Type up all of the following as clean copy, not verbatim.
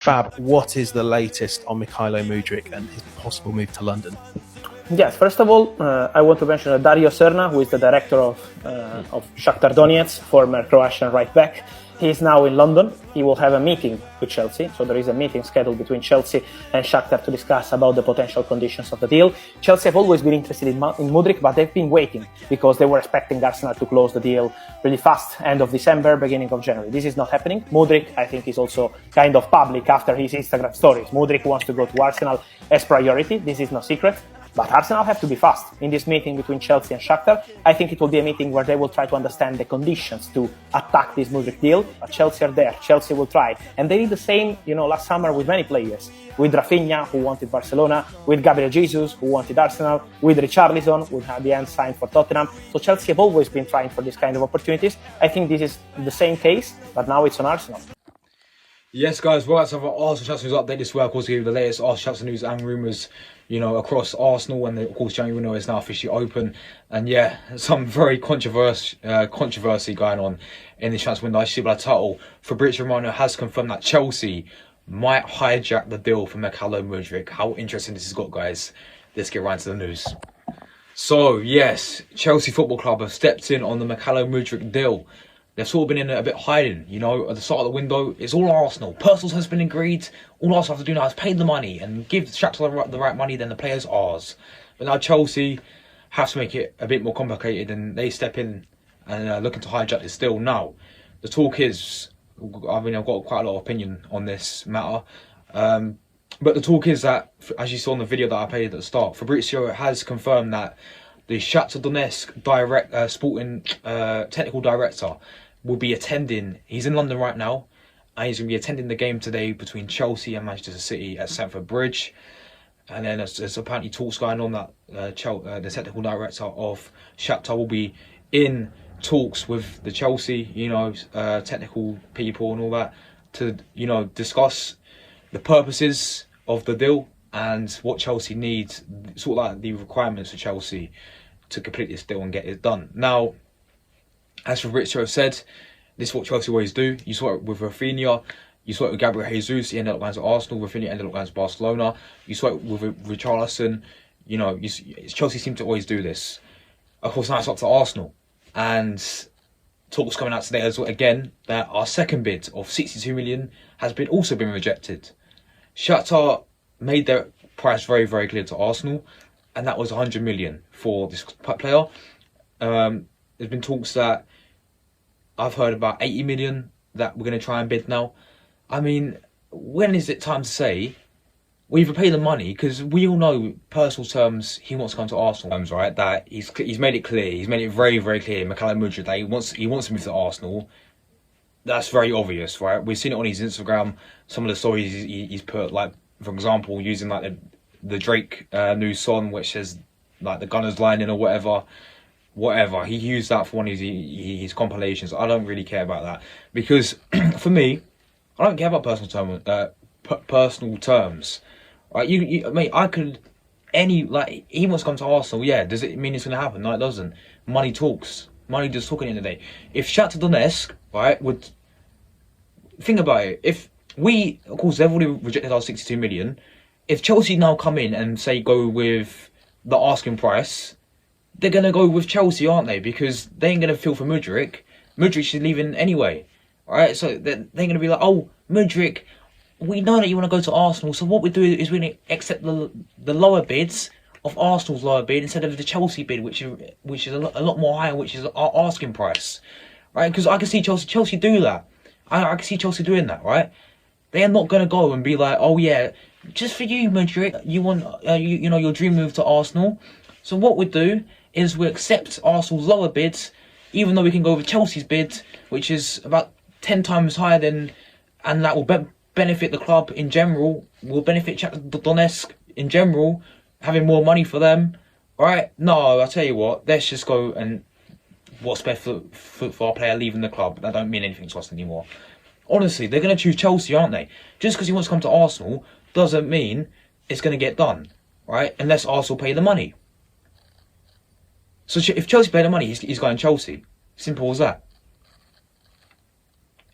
Fab, what is the latest on Mykhailo Mudryk and his possible move to London? Yes, first of all, I want to mention Dario Serna, who is the director of Shakhtar Donetsk, former Croatian right back. He is now in London. He will have a meeting with Chelsea. So there is a meeting scheduled between Chelsea and Shakhtar to discuss about the potential conditions of the deal. Chelsea have always been interested in MUDRYK, but they've been waiting because they were expecting Arsenal to close the deal really fast, end of December, beginning of January. This is not happening. MUDRYK, I think, is also kind of public after his Instagram stories. MUDRYK wants to go to Arsenal as priority. This is no secret. But Arsenal have to be fast in this meeting between Chelsea and Shakhtar. I think it will be a meeting where they will try to understand the conditions to attack this MUDRYK deal. But Chelsea are there. Chelsea will try. And they did the same, last summer with many players. With Rafinha, who wanted Barcelona. With Gabriel Jesus, who wanted Arsenal. With Richarlison, who at the end signed for Tottenham. So Chelsea have always been trying for this kind of opportunities. I think this is the same case, but now it's on Arsenal. Yes, guys, well, that's our Arsenal Chelsea news update this week. Of course, we give you the latest Arsenal Chelsea news and rumours, across Arsenal. And of course, January window is now officially open. And yeah, some very controversy going on in this transfer window. I see by the title, Fabrizio Romano has confirmed that Chelsea might hijack the deal for Mykhailo Mudryk. How interesting this has got, guys. Let's get right into the news. So, yes, Chelsea Football Club have stepped in on the Mykhailo Mudryk deal. They've sort of been in a bit hiding, at the start of the window. It's all Arsenal. Personal has been agreed. All Arsenal have to do now is pay the money and give Shakhtar the right money, then the player's ours. But now Chelsea have to make it a bit more complicated, and they step in and looking to hijack this deal. Now, the talk is, I've got quite a lot of opinion on this matter. But the talk is that, as you saw in the video that I played at the start, Fabrizio has confirmed that the Shakhtar Donetsk sporting technical director will be attending. He's in London right now, and he's going to be attending the game today between Chelsea and Manchester City at Stamford Bridge. And then there's apparently talks going on that the technical director of Shakhtar will be in talks with the Chelsea, technical people and all that to, discuss the purposes of the deal and what Chelsea needs, sort of like the requirements for Chelsea to complete this deal and get it done. Now, as Fabrizio said, this is what Chelsea always do. You saw it with Rafinha, you saw it with Gabriel Jesus, he ended up going to Arsenal, Rafinha ended up going to Barcelona. You saw it with Richarlison, Chelsea seem to always do this. Of course, now it's up to Arsenal. And talks coming out today as well, again, that our second bid of 62 million has also been rejected. Shakhtar made their price very, very clear to Arsenal, and that was 100 million for this player. There's been talks that I've heard about 80 million that we're going to try and bid now. I mean, when is it time to say we either pay the money? Because we all know personal terms, he wants to come to Arsenal terms, right? That he's made it clear, he's made it very, very clear, Mykhailo Mudryk, that he wants to move to Arsenal. That's very obvious, right? We've seen it on his Instagram. Some of the stories he's put, like, for example, using like the Drake new song, which says like the Gunners line in or whatever. He used that for one of his compilations. I don't really care about that because for me, I don't care about personal terms. Right? He wants to come to Arsenal. Yeah, does it mean it's going to happen? No, it doesn't. Money talks. Money does talk at the end of the day. If Shakhtar Donetsk, right, would think about it. If we, of course, they've already rejected our 62 million. If Chelsea now come in and say go with the asking price, they're going to go with Chelsea, aren't they? Because they ain't going to feel for Mudryk. Mudryk's leaving anyway, right? So they're going to be like, oh, Mudryk, we know that you want to go to Arsenal, so what we do is we're going to accept the lower bids of Arsenal's lower bid instead of the Chelsea bid, which is a lot more higher, which is our asking price, right? Because I can see Chelsea do that. I can see Chelsea doing that, right? They are not going to go and be like, oh yeah, just for you, Mudryk, you want your dream move to Arsenal. So what we do is we accept Arsenal's lower bids, even though we can go with Chelsea's bid, which is about 10 times higher than, and that will benefit the club in general, will benefit Donetsk in general, having more money for them, right? No, I'll tell you what, let's just go and what's best for our player leaving the club. That don't mean anything to us anymore. Honestly, they're going to choose Chelsea, aren't they? Just because he wants to come to Arsenal doesn't mean it's going to get done, right? Unless Arsenal pay the money. So if Chelsea pay the money, he's going Chelsea. Simple as that.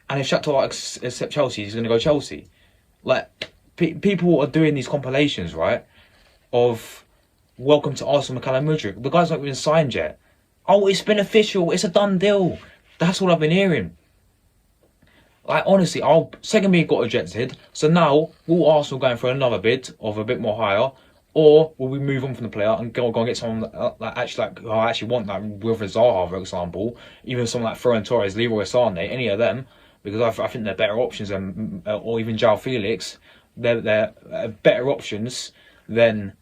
And if Shakhtar accept Chelsea, he's going to go Chelsea. Like, people are doing these compilations, right, of welcome to Arsenal, MUDRYK. The guy's not even signed yet. Oh, it's been official. It's a done deal. That's all I've been hearing. Like, honestly, our second bid got rejected. So now, will Arsenal going for another bid of a bit more higher? Or will we move on from the player and go and get someone who I actually want, like with Zaha, for example, even someone like Ferran Torres, Leroy Sane, any of them, because I think they're better options than, or even João Felix, they're better options than,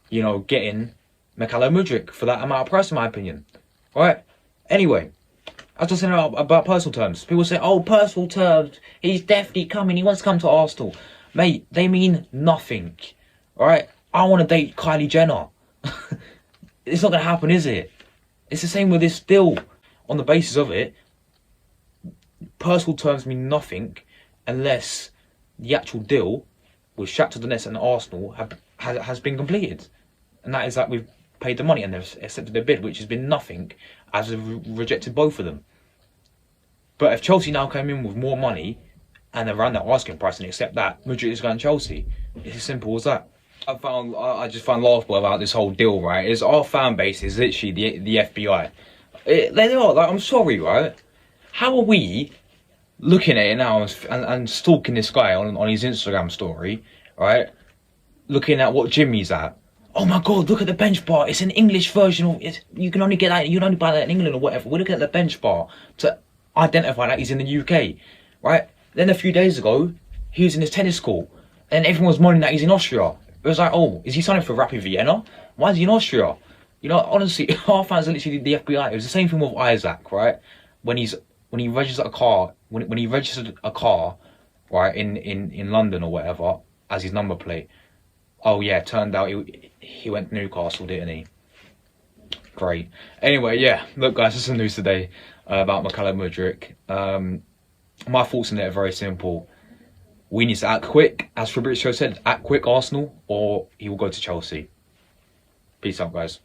you know, getting MUDRYK for that amount of price, in my opinion. All right. Anyway, I was just saying about personal terms. People say, "Oh, personal terms. He's definitely coming. He wants to come to Arsenal." Mate, they mean nothing. All right. I want to date Kylie Jenner. It's not going to happen, is it? It's the same with this deal. On the basis of it, personal terms mean nothing unless the actual deal with Shakhtar Donetsk and Arsenal has been completed. And that is that we've paid the money and they've accepted their bid, which has been nothing, as we've rejected both of them. But if Chelsea now came in with more money and around their asking price and accept that, MUDRYK is going to Chelsea. It's as simple as that. I just find laughable about this whole deal, right, is our fan base is literally the FBI. They are, like, I'm sorry, right? How are we looking at it now and stalking this guy on his Instagram story, right? Looking at what gym he's at. Oh my God, look at the bench bar. It's an English version of it. You can only get that, you can only buy that in England or whatever. We're looking at the bench bar to identify that he's in the UK, right? Then a few days ago, he was in his tennis court and everyone was moaning that he's in Austria. It was like, oh, is he signing for Rapid Vienna? Why is he in Austria? You know, honestly, our fans are literally the FBI. It was the same thing with Isaac, right? When he registered a car, when he registered a car, right, in London or whatever, as his number plate. Oh yeah, turned out he went to Newcastle, didn't he? Great. Anyway, yeah, look guys, this is the news today about MUDRYK. My thoughts on it are very simple. We need to act quick, as Fabrizio said, act quick Arsenal, or he will go to Chelsea. Peace out, guys.